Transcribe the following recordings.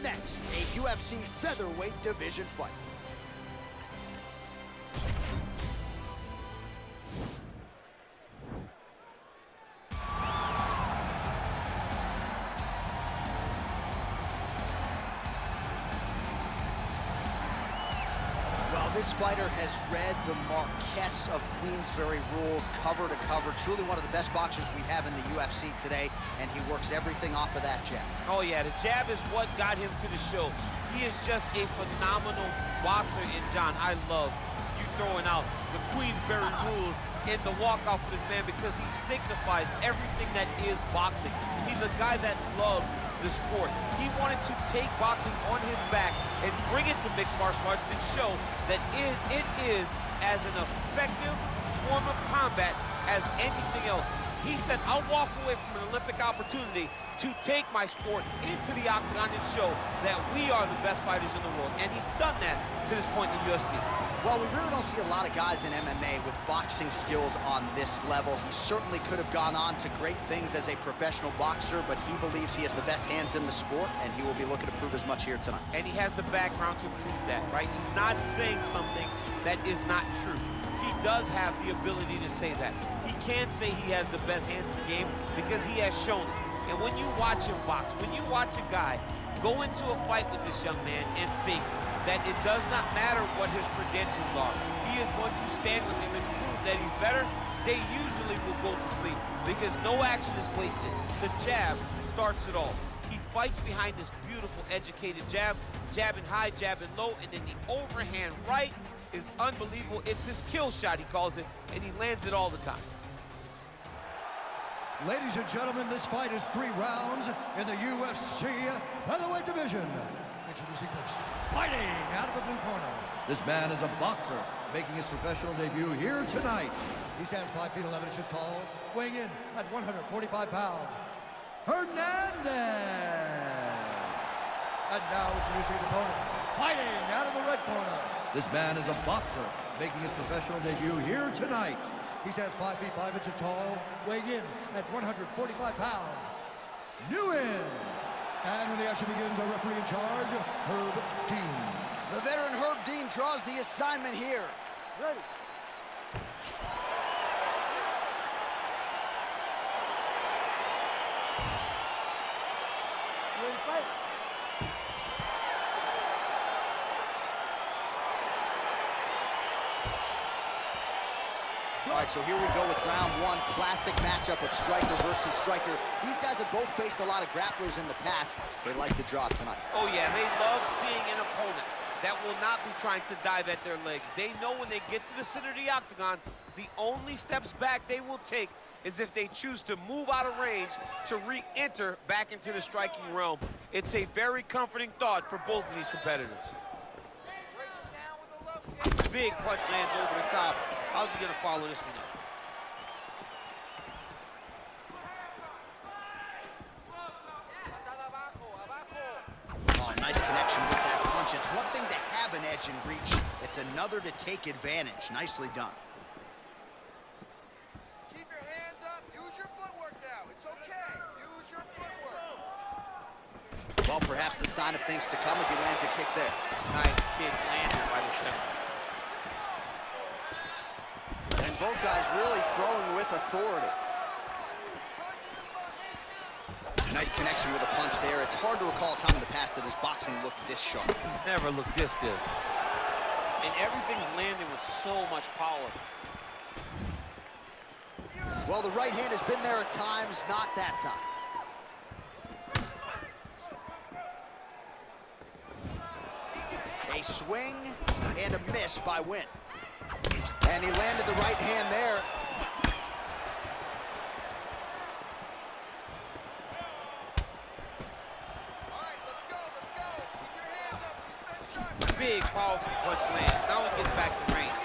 next, a UFC featherweight division fight. This fighter has read the Marquess of Queensberry rules cover to cover. Truly one of the best boxers we have in the UFC today, and he works everything off of that jab. Oh yeah, the jab is what got him to the show. He is just a phenomenal boxer, and John, I love you throwing out the Queensberry rules in the walkout for this man because he signifies everything that is boxing. He's a guy that loves the sport. He wanted to take boxing on his back and bring it to mixed martial arts and show that it is as an effective form of combat as anything else. He said, I'll walk away from an Olympic opportunity to take my sport into the octagon and show that we are the best fighters in the world. And he's done that to this point in the UFC. Well, we really don't see a lot of guys in MMA with boxing skills on this level. He certainly could have gone on to great things as a professional boxer, but he believes he has the best hands in the sport, and he will be looking to prove as much here tonight. And he has the background to prove that, right? He's not saying something that is not true. He does have the ability to say that. He can't say he has the best hands in the game because he has shown it. And when you watch him box, when you watch a guy go into a fight with this young man and think that it does not matter what his credentials are, he is going to stand with him and prove that he's better, they usually will go to sleep because no action is wasted. The jab starts it all. He fights behind this beautiful, educated jab, jabbing high, jabbing low, and then the overhand right is unbelievable. It's his kill shot, he calls it, and he lands it all the time. Ladies and gentlemen, this fight is 3 rounds in the UFC featherweight division. Introducing first, fighting out of the blue corner. This man is a boxer, making his professional debut here tonight. He stands 5 feet 11 inches tall, weighing in at 145 pounds. Hernandez! And now introducing his opponent, fighting out of the red corner. This man is a boxer, making his professional debut here tonight. He stands 5 feet 5 inches tall, weighing in at 145 pounds. Newen! And when the action begins, our referee in charge, Herb Dean. The veteran Herb Dean draws the assignment here. Ready. Ready, fight. All right, so here we go with round 1, classic matchup of striker versus striker. These guys have both faced a lot of grapplers in the past. They like the draw tonight. Oh yeah, they love seeing an opponent that will not be trying to dive at their legs. They know when they get to the center of the octagon, the only steps back they will take is if they choose to move out of range to re-enter back into the striking realm. It's a very comforting thought for both of these competitors. Big punch lands over the top. How's he gonna follow this one up? Oh, nice connection with that punch. It's one thing to have an edge and reach. It's another to take advantage. Nicely done. Keep your hands up. Use your footwork now. It's okay. Use your footwork. Well, perhaps a sign of things to come as he lands a kick there. Nice kick landed by the center. And both guys really throwing with authority. Nice connection with a punch there. It's hard to recall a time in the past that his boxing looked this sharp. He's never looked this good. And everything's landing with so much power. Well, the right hand has been there at times, not that time. A swing and a miss by Wynn. And he landed the right hand there. All right, let's go. Keep your hands up. Defense sharp. Big, powerful punch lands. Now he gets back to range.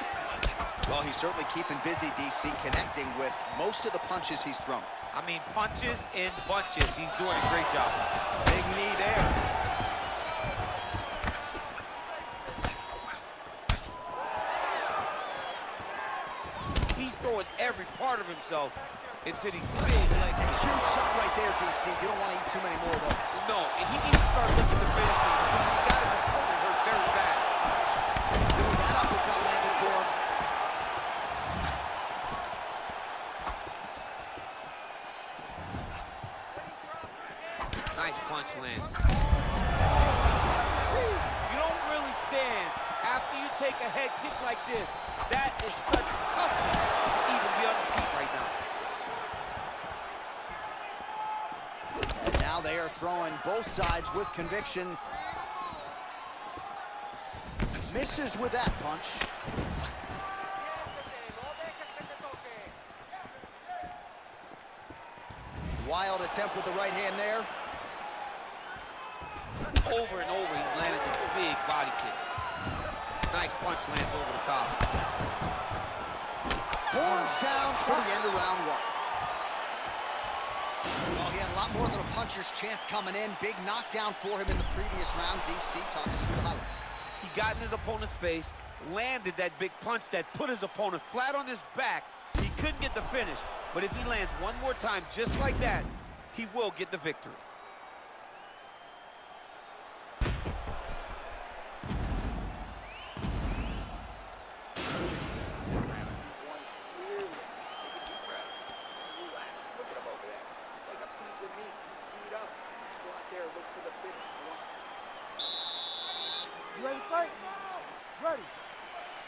Well, he's certainly keeping busy, DC, connecting with most of the punches he's thrown. I mean, punches in bunches. He's doing a great job. Big knee there. He's throwing every part of himself into these big legs. Huge shot right there, DC. You don't want to eat too many more of those. No, and he needs to start looking to finish these Nice punch land. You don't really stand after you take a head kick like this. That is such toughness to even be on his feet right now. And now they are throwing both sides with conviction. Misses with that punch. Wild attempt with the right hand there. Over and over, he's landed these big body kicks. Nice punch lands over the top. Horn sounds for the end of round one. Well, he had a lot more than a puncher's chance coming in. Big knockdown for him in the previous round. DC, talk us through the highlight. He got in his opponent's face, landed that big punch that put his opponent flat on his back. He couldn't get the finish, but if he lands one more time just like that, he will get the victory. You ready to fight? Ready.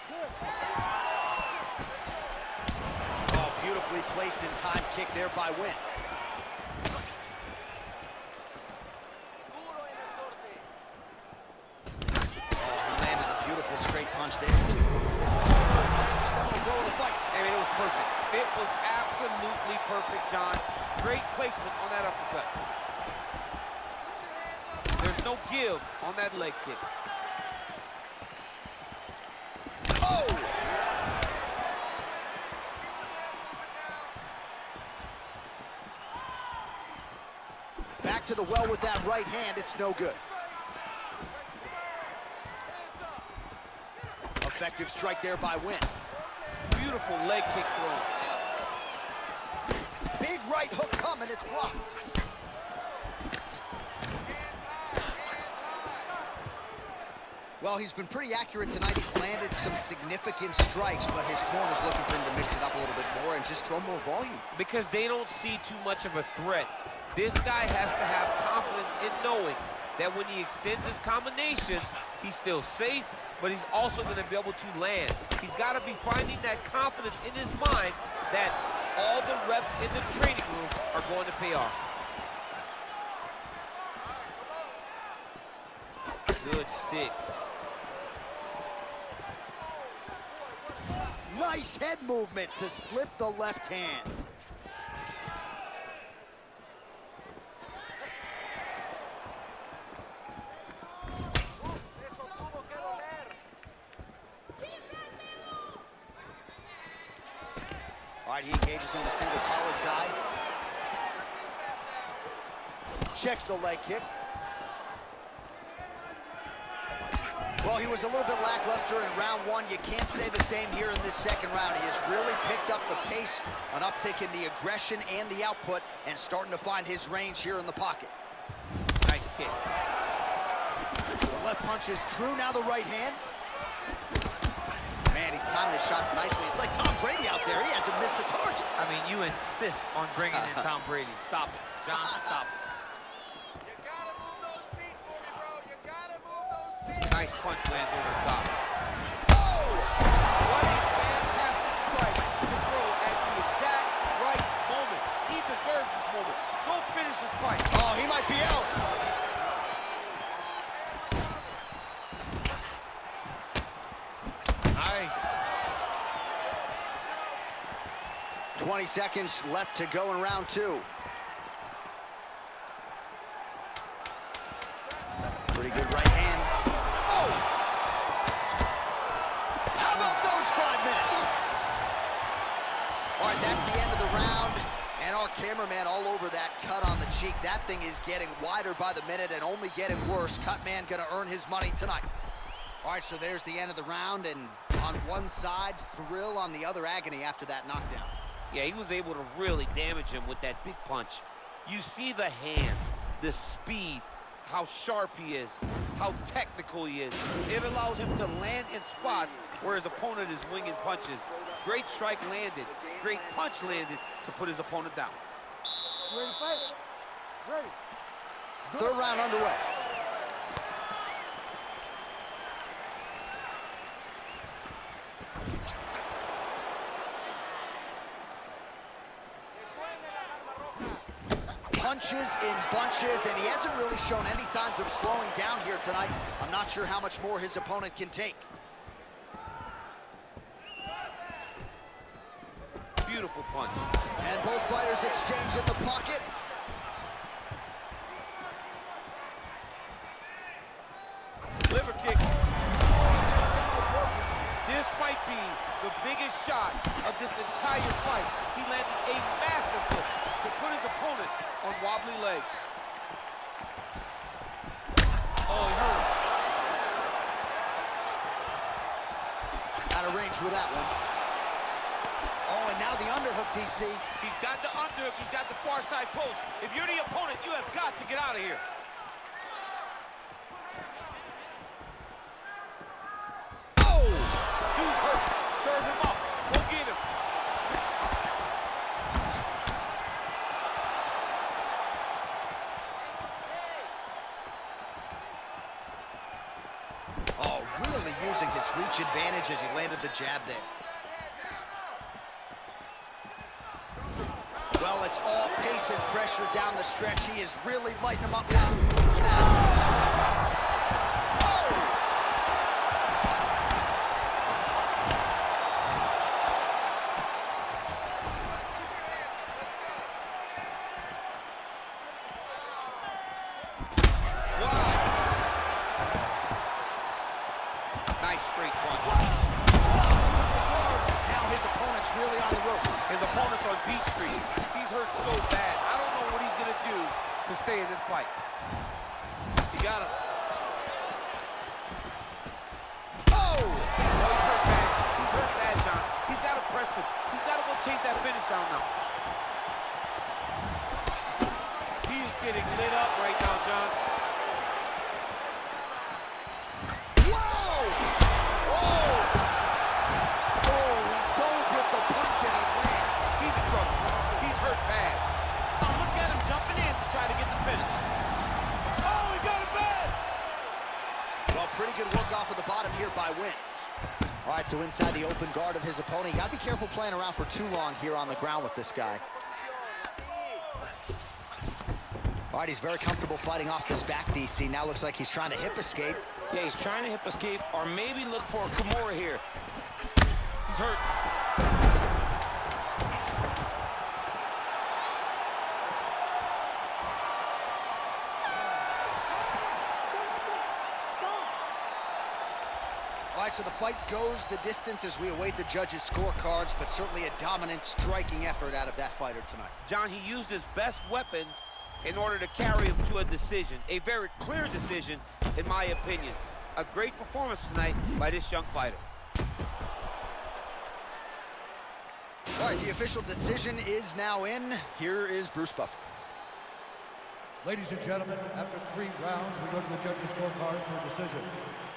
Good. Oh, beautifully placed in time kick there by Wynn. Oh, he landed a beautiful straight punch there. Seminal blow of the fight. I mean, it was perfect. It was absolutely perfect, John. Great placement on that uppercut. There's no give on that leg kick. Oh! Back to the well with that right hand. It's no good. Effective strike there by Wynn. Beautiful leg kick throw. Big right hook coming. It's blocked. Well, he's been pretty accurate tonight. He's landed some significant strikes, but his corner's looking for him to mix it up a little bit more and just throw more volume. Because they don't see too much of a threat. This guy has to have confidence in knowing that when he extends his combinations, he's still safe, but he's also going to be able to land. He's got to be finding that confidence in his mind that all the reps in the training room are going to pay off. Good stick. Nice head movement to slip the left hand. All right, he engages in the single collar tie. Checks the leg kick. Well, he was a little bit lackluster in round one. You can't say the same here in this second round. He has really picked up the pace, an uptick in the aggression and the output, and starting to find his range here in the pocket. Nice kick. The left punch is true, now the right hand. Man, he's timing his shots nicely. It's like Tom Brady out there. He hasn't missed the target. I mean, you insist on bringing in Tom Brady. Stop it. John, stop it. Nice punch lands over the top. Oh! What a fantastic strike to throw at the exact right moment. He deserves this moment. Go finish this fight. Oh, he might be out. Nice. 20 seconds left to go in round two. Pretty good right hand. Oh! How about those 5 minutes? All right, that's the end of the round. And our cameraman all over that cut on the cheek. That thing is getting wider by the minute and only getting worse. Cut man gonna earn his money tonight. All right, so there's the end of the round, and on one side, thrill, on the other, agony after that knockdown. Yeah, he was able to really damage him with that big punch. You see the hands, the speed, how sharp he is, how technical he is. It allows him to land in spots where his opponent is winging punches. Great strike landed, great punch landed to put his opponent down. You ready to fight? Ready. Third round underway. Punches in bunches, and he hasn't really shown any signs of slowing down here tonight. I'm not sure how much more his opponent can take. Beautiful punch. And both fighters exchange in the pocket. Liver kick. This might be the biggest shot of this entire fight. He landed a massive lift to put his opponent on wobbly legs. Oh, he hurt him. Out of range with that one. Oh, and now the underhook, DC. He's got the underhook, he's got the far side post. If you're the opponent, you have got to get out of here. Oh! Dude's hurt. Serve him up. Go get him. Oh, really using his reach advantage as he landed the jab there. Well, it's all pace and pressure down the stretch. He is really lighting him up now. Nice straight punch. Now his opponent's really on the ropes. His opponent's on Beach Street. He's hurt so bad. I don't know what he's going to do to stay in this fight. He got him. Oh! Oh, he's hurt bad. He's hurt bad, John. He's got to press him. He's got to go chase that finish down now. He is getting lit up right now, John. Pretty good work off of the bottom here by Wynn. All right, so inside the open guard of his opponent. You got to be careful playing around for too long here on the ground with this guy. All right, he's very comfortable fighting off this back, DC. Now looks like he's trying to hip escape. Yeah, he's trying to hip escape or maybe look for a Kimura here. He's hurt. All right, so the fight goes the distance as we await the judges' scorecards, but certainly a dominant striking effort out of that fighter tonight. John, he used his best weapons in order to carry him to a decision. A very clear decision, in my opinion. A great performance tonight by this young fighter. All right, the official decision is now in. Here is Bruce Buffer. Ladies and gentlemen, after 3 rounds, we go to the judges' scorecards for a decision.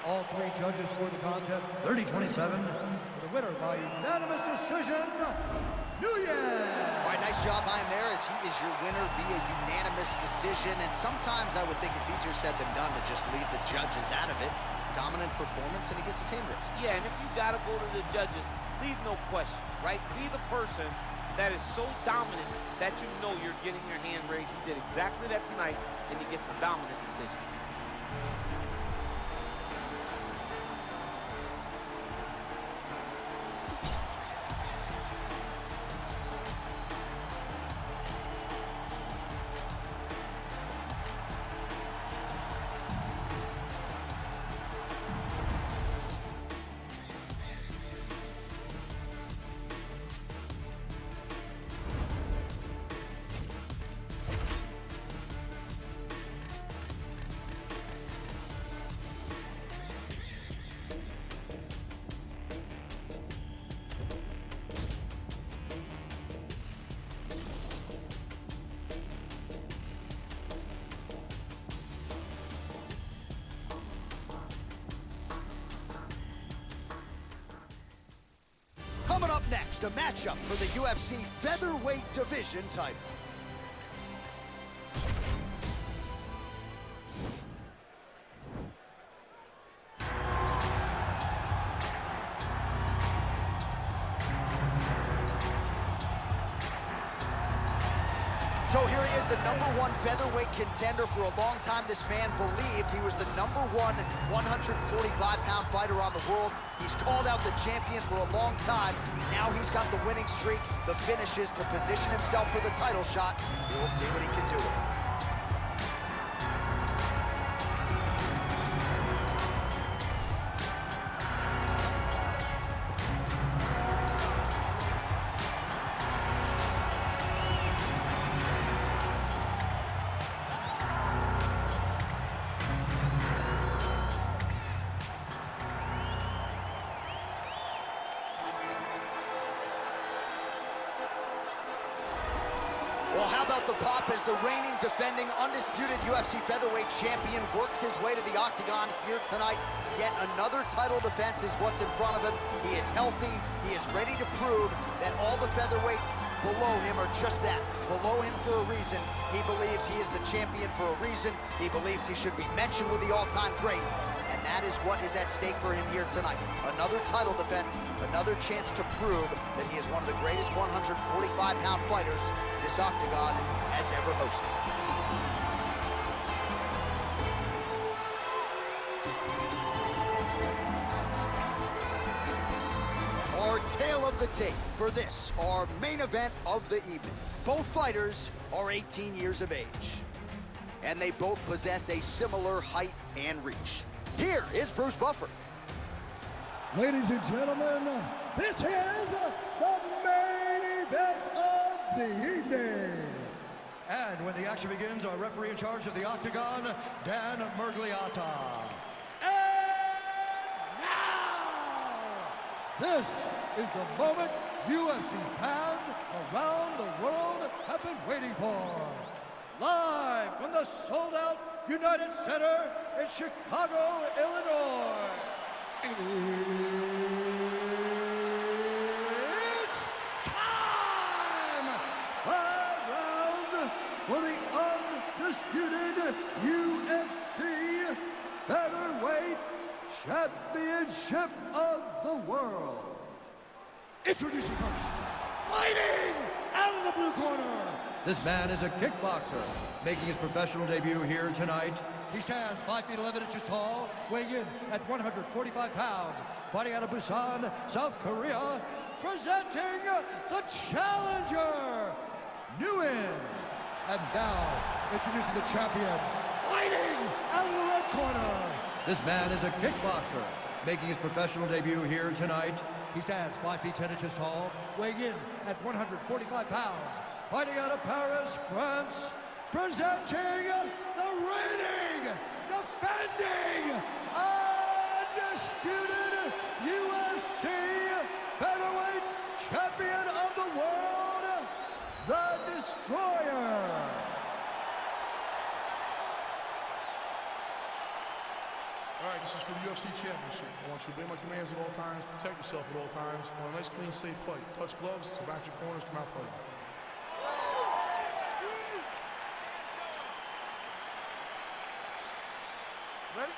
All 3 judges scored the contest 30-27. For the winner by unanimous decision, Nunez. All right, nice job by him there as he is your winner via unanimous decision. And sometimes I would think it's easier said than done to just leave the judges out of it. Dominant performance, and he gets his hand raised. Yeah, and if you got to go to the judges, leave no question, right? Be the person that is so dominant that you know you're getting your hand raised. He did exactly that tonight, and he gets a dominant decision. Coming up next, a matchup for the UFC featherweight division title. was the #1 featherweight contender for a long time. This man believed he was the #1 145-pound fighter on the world. He's called out the champion for a long time. Now he's got the winning streak, the finishes to position himself for the title shot. We'll see what he can do with it. Well, how about the pop as the reigning, defending, undisputed UFC featherweight champion works his way to the octagon here tonight. Yet another title defense is what's in front of him. He is healthy. He is ready to prove that all the featherweights below him are just that, below him for a reason. He believes he is the champion for a reason. He believes he should be mentioned with the all-time greats. And that is what is at stake for him here tonight. Another title defense, another chance to prove that he is one of the greatest 145-pound fighters this octagon has ever hosted. Our tale of the tape for this, our main event of the evening. Both fighters are 18 years of age, and they both possess a similar height and reach. Here is Bruce Buffer. Ladies and gentlemen, this is the main event of the evening. And when the action begins, our referee in charge of the octagon, Dan Mergliata. And now, this is the moment UFC fans around the world have been waiting for. Live from the sold-out United Center in Chicago, Illinois. It's time! 5 rounds for the undisputed UFC Featherweight Championship of the world. Introducing first, fighting out of the blue corner. This man is a kickboxer, making his professional debut here tonight. He stands 5 feet 11 inches tall, weighing in at 145 pounds, fighting out of Busan, South Korea, presenting the challenger, Nguyen. And now, introducing the champion, fighting out of the red corner. This man is a kickboxer, making his professional debut here tonight. He stands 5 feet 10 inches tall, weighing in at 145 pounds, fighting out of Paris, France, presenting the reigning, defending, undisputed UFC featherweight champion of the world, the Destroyer. All right, this is for the UFC Championship. I want you to obey my commands at all times, protect yourself at all times. I want a nice, clean, safe fight. Touch gloves, back your corners, come out fighting. Ready?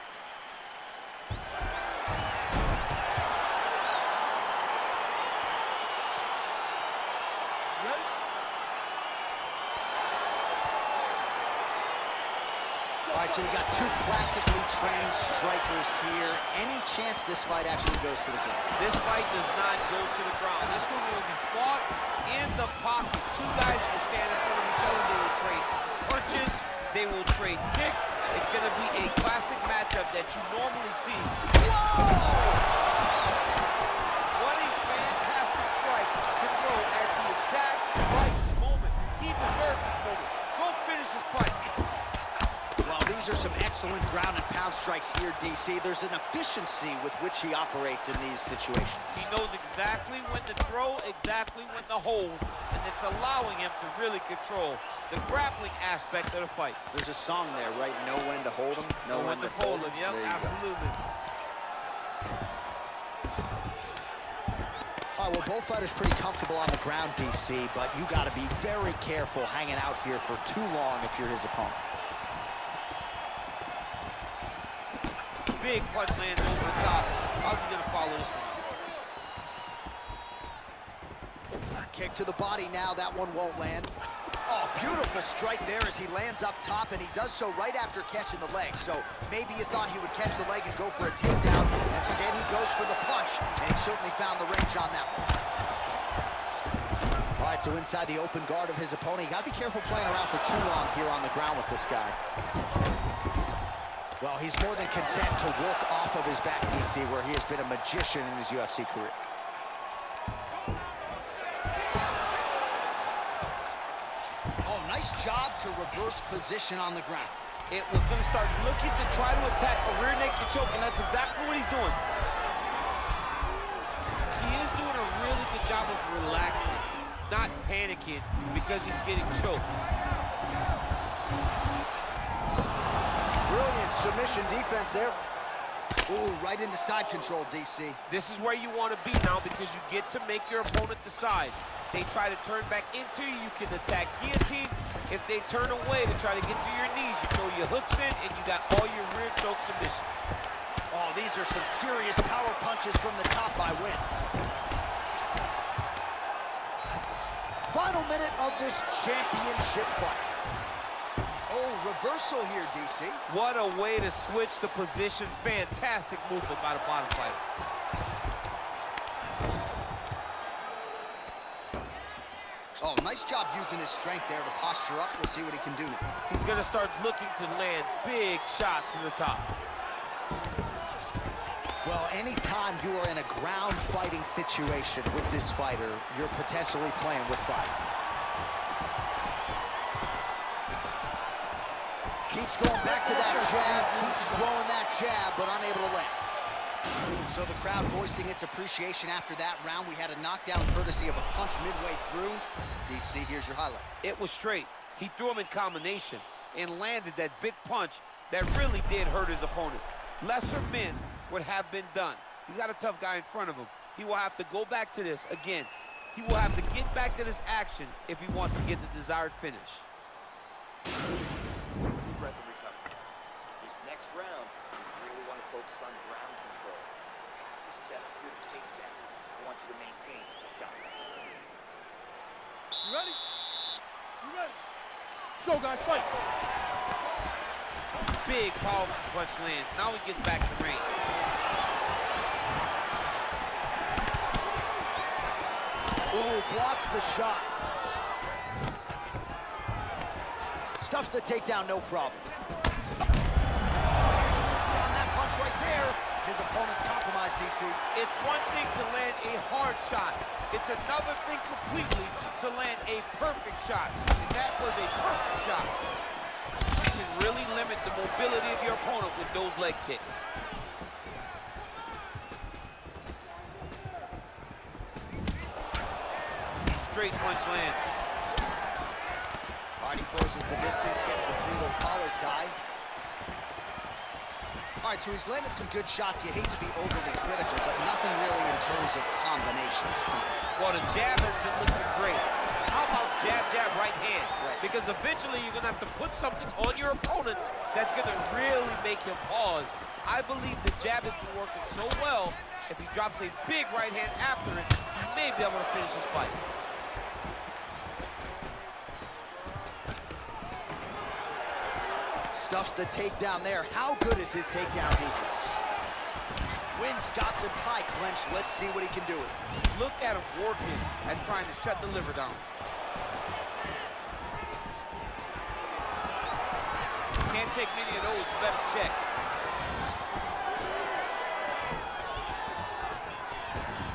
Ready? All right, so we got two classically trained strikers here. Any chance this fight actually goes to the ground? This fight does not go to the ground. This one will be fought in the pocket. Two guys will stand in front of each other. They will trade punches. They will trade kicks. It's going to be a classic matchup that you normally see. Whoa! What a fantastic strike to throw at the exact right moment. He deserves this moment. Go finish this fight. Well, these are some excellent ground and pound strikes here, DC. There's an efficiency with which he operates in these situations. He knows exactly when to throw, exactly when to hold, and it's allowing him to really control the grappling aspect of the fight. There's a song there, right? Know when to hold him, Know when to fold him. Yep, absolutely. All right, well, both fighters pretty comfortable on the ground, DC, but you got to be very careful hanging out here for too long if you're his opponent. Big punch lands over the top. How's he going to follow this one? Kick to the body now. That one won't land. Oh, beautiful strike there as he lands up top, and he does so right after catching the leg. So maybe you thought he would catch the leg and go for a takedown. Instead, he goes for the punch, and he certainly found the range on that one. All right, so inside the open guard of his opponent, you got to be careful playing around for too long here on the ground with this guy. Well, he's more than content to work off of his back, DC, where he has been a magician in his UFC career. Oh, nice job to reverse position on the ground. It was going to start looking to try to attack a rear naked choke, and that's exactly what he's doing. He is doing a really good job of relaxing, not panicking because he's getting choked. Brilliant submission defense there. Ooh, right into side control, DC. This is where you want to be now because you get to make your opponent decide. They try to turn back into you, you can attack guillotine. If they turn away to try to get to your knees, you throw your hooks in and you got all your rear choke submissions. Oh, these are some serious power punches from the top by Win. Final minute of this championship fight. Oh, reversal here, DC. What a way to switch the position. Fantastic movement by the bottom fighter. Oh, nice job using his strength there to posture up. We'll see what he can do now. He's going to start looking to land big shots from the top. Well, anytime you are in a ground fighting situation with this fighter, you're potentially playing with fire. Keeps going back to that jab, keeps throwing that jab, but unable to land. So the crowd voicing its appreciation after that round. We had a knockdown courtesy of a punch midway through. DC, here's your highlight. It was straight. He threw him in combination and landed that big punch that really did hurt his opponent. Lesser men would have been done. He's got a tough guy in front of him. He will have to go back to this again. He will have to get back to this action if he wants to get the desired finish. Deep breath and recover. This next round, you really want to focus on ground control. You have to set up your takedown. I want you to maintain the dominance. You ready? You ready? Let's go, guys, fight. Big, powerful punch lands. Now he gets back to range. Ooh, blocks the shot. Stuffs the takedown, no problem. On that punch right there, his opponent's compromised, DC. It's one thing to land a hard shot. It's another thing completely to land a perfect shot. And that was a perfect shot. You can really limit the mobility of your opponent with those leg kicks. Straight punch lands. All right, he closes the distance, gets the single collar tie. All right, so he's landed some good shots. You hate to be overly critical, but nothing really in terms of combinations tonight. Well, the jab has been looking great. How about jab, jab, right hand? Right. Because eventually you're going to have to put something on your opponent that's going to really make him pause. I believe the jab has been working so well, if he drops a big right hand after it, he may be able to finish his fight. Stuffs the takedown there. How good is his takedown defense? Wynn's got the tie clenched. Let's see what he can do. Look at him working and trying to shut the liver down. Can't take many of those, you better check.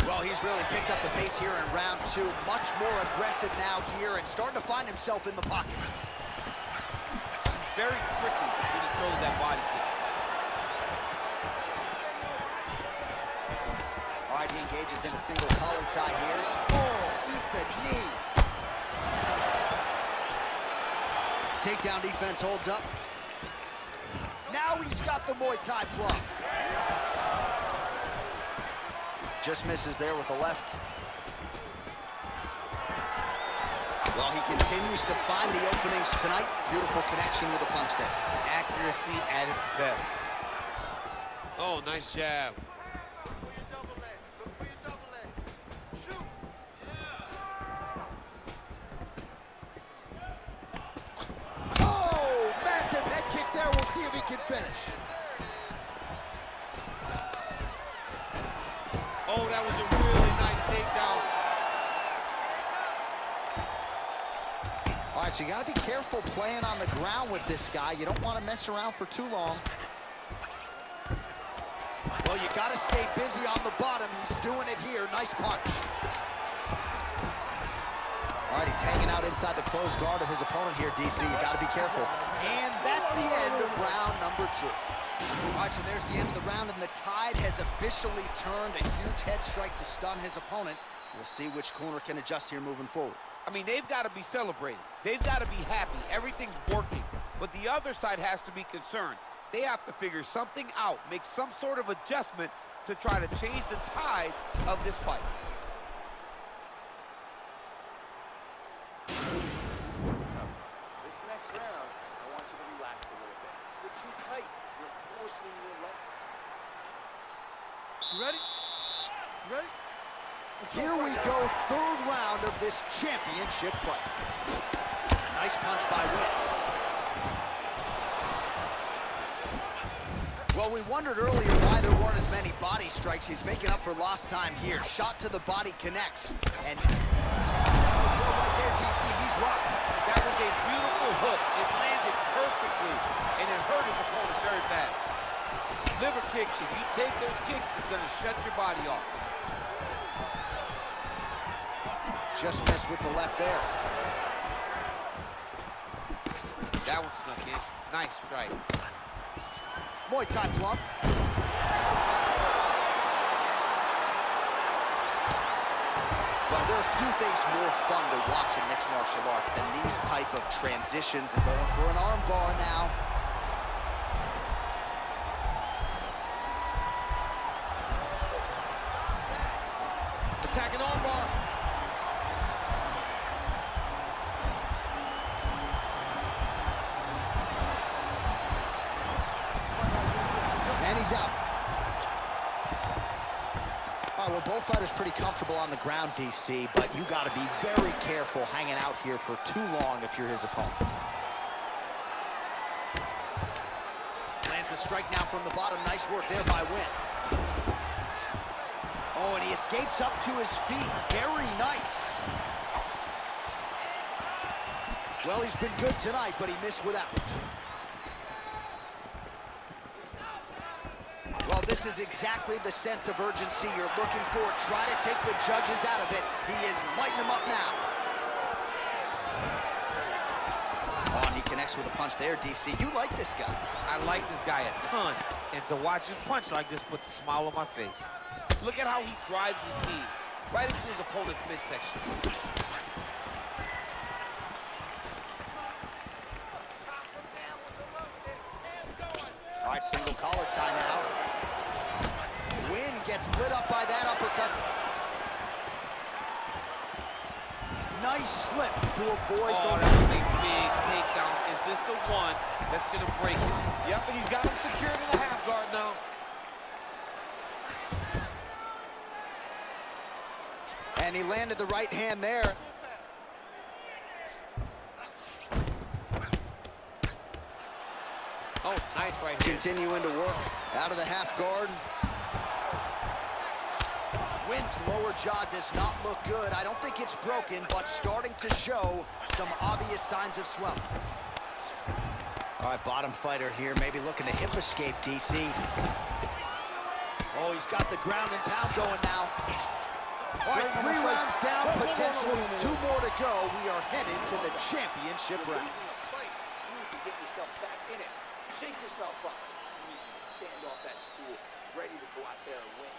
Well, he's really picked up the pace here in round two. Much more aggressive now here and starting to find himself in the pocket. Very tricky when he throws that body kick. All right, he engages in a single collar tie here. Oh, eats a knee. Takedown defense holds up. Now he's got the Muay Thai plug. Just misses there with the left. Well, he continues to find the openings tonight. Beautiful connection with a punch there. Accuracy at its best. Oh, nice jab. see if he can finish. Oh, that was a really nice takedown. All right, so you got to be careful playing on the ground with this guy. You don't want to mess around for too long. Well, you got to stay busy on the bottom. He's doing it here. Nice punch. All right, he's hanging out inside the closed guard of his opponent here, DC. You got to be careful. And that's the end of round number 2. All right, so there's the end of the round, and the tide has officially turned. A huge head strike to stun his opponent. We'll see which corner can adjust here moving forward. I mean, they've got to be celebrating. They've got to be happy. Everything's working. But the other side has to be concerned. They have to figure something out, make some sort of adjustment to try to change the tide of this fight. This next round, I want you to relax a little bit. You're too tight. You're forcing your leg. You ready? You ready? Here we go, third round of this championship fight. Nice punch by Wynn. Well, we wondered earlier why there weren't as many body strikes. He's making up for lost time here. Shot to the body connects. And right there, DC, he's rocked. That was a beautiful hook. It landed perfectly, and it hurt his opponent very bad. Liver kicks, if you take those kicks, it's going to shut your body off. Just missed with the left there. That one snuck in. Nice strike. Muay Thai plump. Well, there are few things more fun to watch in mixed martial arts than these type of transitions. And going for an arm bar now. Attacking arm bar. And he's out. All right, well, both fighters pretty comfortable on the ground, DC, but you got to be very careful hanging out here for too long if you're his opponent. Lands a strike now from the bottom. Nice work there by Wynn. Oh, and he escapes up to his feet. Very nice. Well, he's been good tonight, but he missed with that one. Well, this is exactly the sense of urgency you're looking for. Try to take the judges out of it. He is lighting them up now. Oh, and he connects with a punch there, DC. You like this guy. I like this guy a ton, and to watch him punch like this puts a smile on my face. Look at how he drives his knee right into his opponent's midsection. All right, single collar tie now. Wynn gets lit up by that uppercut. Nice slip to avoid Oh, the... that was a big takedown. Is this the one that's going to break it? Yep, and he's got him secured in the half guard now. And he landed the right hand there. Oh, nice right here. Continuing to work out of the half guard. Wynn's lower jaw does not look good. I don't think it's broken, but starting to show some obvious signs of swelling. All right, bottom fighter here, maybe looking to hip escape, DC. Oh, he's got the ground and pound going now. All right, 3 rounds down, potentially 2 more to go. We are headed to the championship round. You need to get yourself back in it. Shake yourself up. You need to stand off that stool, ready to go out there and win.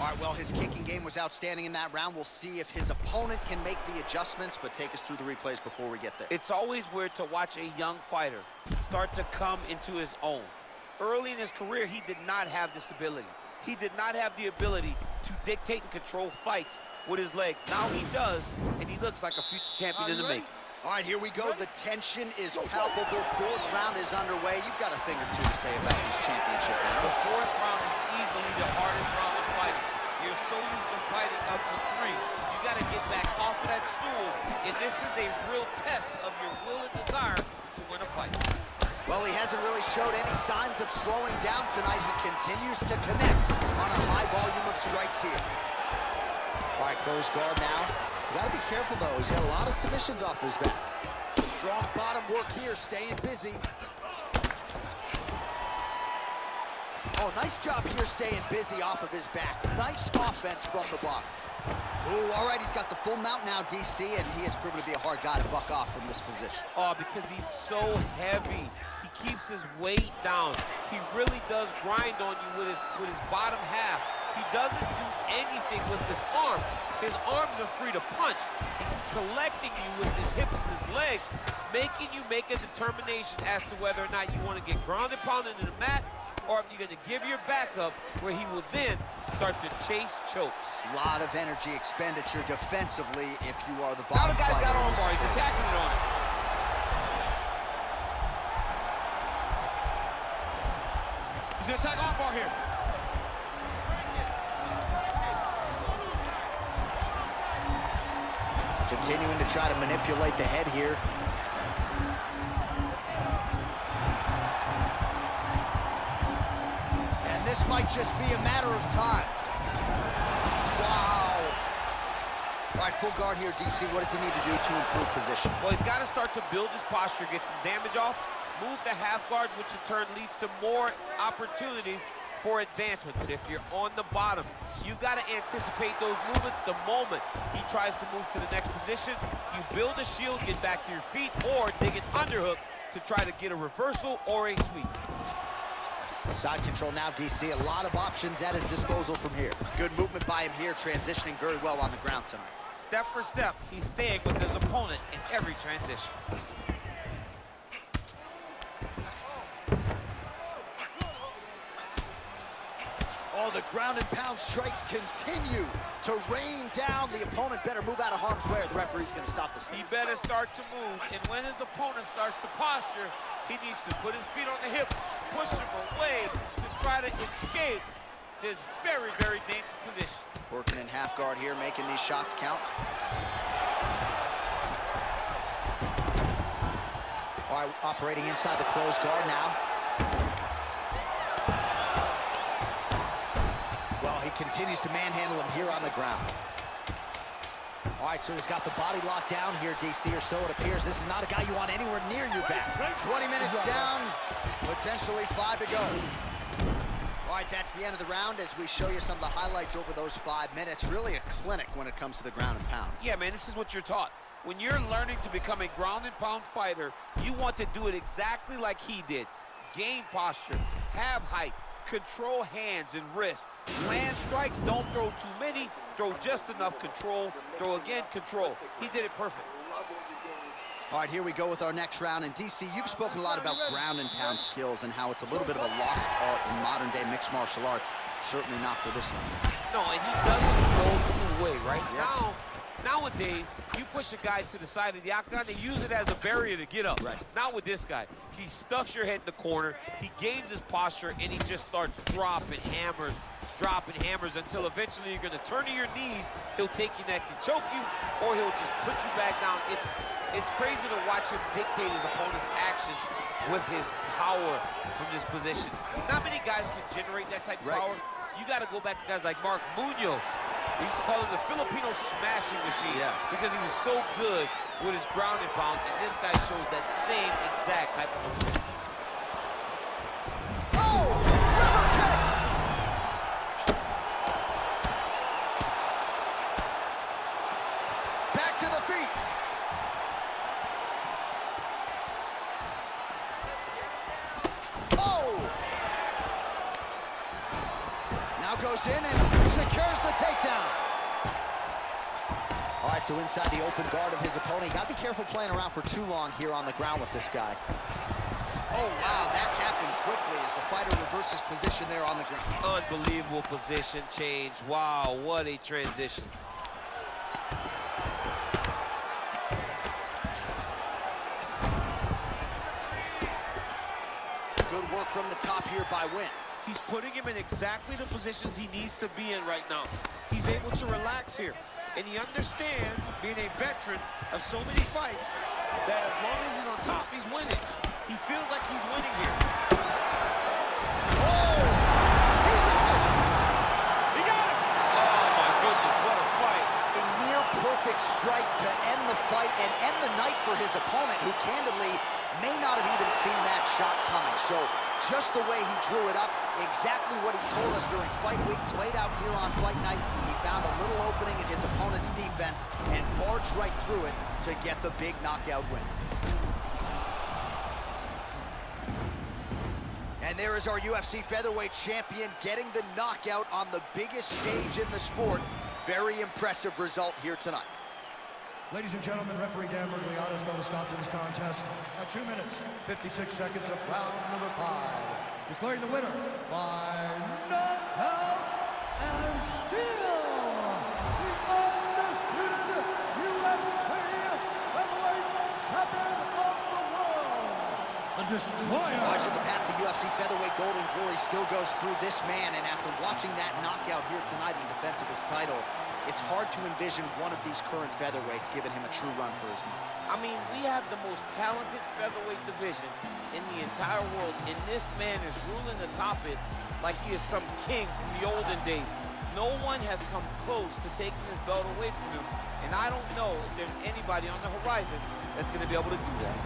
All right, well, his kicking game was outstanding in that round. We'll see if his opponent can make the adjustments, but take us through the replays before we get there. It's always weird to watch a young fighter start to come into his own. Early in his career, he did not have this ability. He did not have the ability to dictate and control fights with his legs. Now he does, and he looks like a future champion in the making. All right, here we go. The tension is palpable. 4th round is underway. You've got a thing or two to say about these championship The rounds. 4th round is easily the hardest round of fighting. You're so used to fighting up to 3. You got to get back off of that stool, and this is a real test of your will and desire to win a fight. Well, he hasn't really showed any signs of slowing down tonight. He continues to connect on a high volume of strikes here. All right, close guard now. You gotta be careful, though. He's got a lot of submissions off his back. Strong bottom work here, staying busy. Oh, nice job here staying busy off of his back. Nice offense from the bottom. Ooh, all right, he's got the full mount now, DC, and he has proven to be a hard guy to buck off from this position. Oh, because he's so heavy. He keeps his weight down. He really does grind on you with his bottom half. He doesn't do anything with his arms. His arms are free to punch. He's collecting you with his hips and his legs, making you make a determination as to whether or not you want to get grounded, pounded into the mat, or if you're going to give your back up, where he will then start to chase chokes. A lot of energy expenditure defensively if you are the Now bottom the guy's fighter got in arm this bar. He's sport. attacking it on it. He's going to attack arm bar here. Continuing to try to manipulate the head here. And this might just be a matter of time. Wow. All right, full guard here, DC. What does he need to do to improve position? Well, he's got to start to build his posture, get some damage off, move the half guard, which in turn leads to more opportunities for advancement. But if you're on the bottom, you've got to anticipate those movements the moment he tries to move to the next position. You build a shield, get back to your feet, or dig an underhook to try to get a reversal or a sweep. Side control now, DC. A lot of options at his disposal from here. Good movement by him here, transitioning very well on the ground tonight. Step for step, he's staying with his opponent in every transition. Oh, the ground and pound strikes continue to rain down. The opponent better move out of harm's way, or the referee's going to stop this. He better start to move, and when his opponent starts to posture, he needs to put his feet on the hips, push him away to try to escape this very, very dangerous position. Working in half guard here, making these shots count. All right, operating inside the closed guard now. Well, he continues to manhandle him here on the ground. All right, so he's got the body locked down here, DC, or so it appears. This is not a guy you want anywhere near your back. 20 minutes down, potentially 5 to go. All right, that's the end of the round as we show you some of the highlights over those 5 minutes. Really a clinic when it comes to the ground and pound. Yeah, man, this is what you're taught. When you're learning to become a ground and pound fighter, you want to do it exactly like he did. Gain posture, have height, control hands and wrists. Land strikes, don't throw too many, throw just enough control, throw again, control. He did it perfect. All right, here we go with our next round. And DC, you've spoken a lot about ground and pound skills and how it's a little bit of a lost art in modern day mixed martial arts. Certainly not for this one. No, and he doesn't throw away, right? Yeah. Nowadays, you push a guy to the side of the octagon, they use it as a barrier to get up. Right. Not with this guy. He stuffs your head in the corner, he gains his posture, and he just starts dropping hammers until eventually you're gonna turn to your knees, he'll take your neck and choke you, or he'll just put you back down. It's crazy to watch him dictate his opponent's actions with his power from this position. Not many guys can generate that type of power. You got to go back to guys like Mark Munoz. We used to call him the Filipino smashing machine because he was so good with his ground and pound, and this guy shows that same exact type of movement. Oh, river kick! Back to the feet. Goes in and secures the takedown. All right, so inside the open guard of his opponent. You got to be careful playing around for too long here on the ground with this guy. Oh, wow, that happened quickly as the fighter reverses position there on the ground. Unbelievable position change. Wow, what a transition. Good work from the top here by Wynn. He's putting him in exactly the positions he needs to be in right now. He's able to relax here. And he understands, being a veteran of so many fights, that as long as he's on top, he's winning. He feels like he's winning here. Oh! He's out! He got him! Oh, my goodness, what a fight. A near-perfect strike to end the fight and end the night for his opponent, who candidly may not have even seen that shot coming. So just the way he drew it up, exactly what he told us during fight week, played out here on fight night. He found a little opening in his opponent's defense and barged right through it to get the big knockout win. And there is our UFC featherweight champion getting the knockout on the biggest stage in the sport. Very impressive result here tonight. Ladies and gentlemen, referee Dan Mergliata has called a stop to this contest at 2 minutes, 56 seconds of round number 5. Declaring the winner by knockout and still the undisputed UFC featherweight champion of the world, the Destroyer. Watching the path to UFC featherweight golden glory still goes through this man, and after watching that knockout here tonight in defense of his title, it's hard to envision one of these current featherweights giving him a true run for his money. I mean, we have the most talented featherweight division in the entire world, and this man is ruling atop it like he is some king from the olden days. No one has come close to taking this belt away from him, and I don't know if there's anybody on the horizon that's going to be able to do that.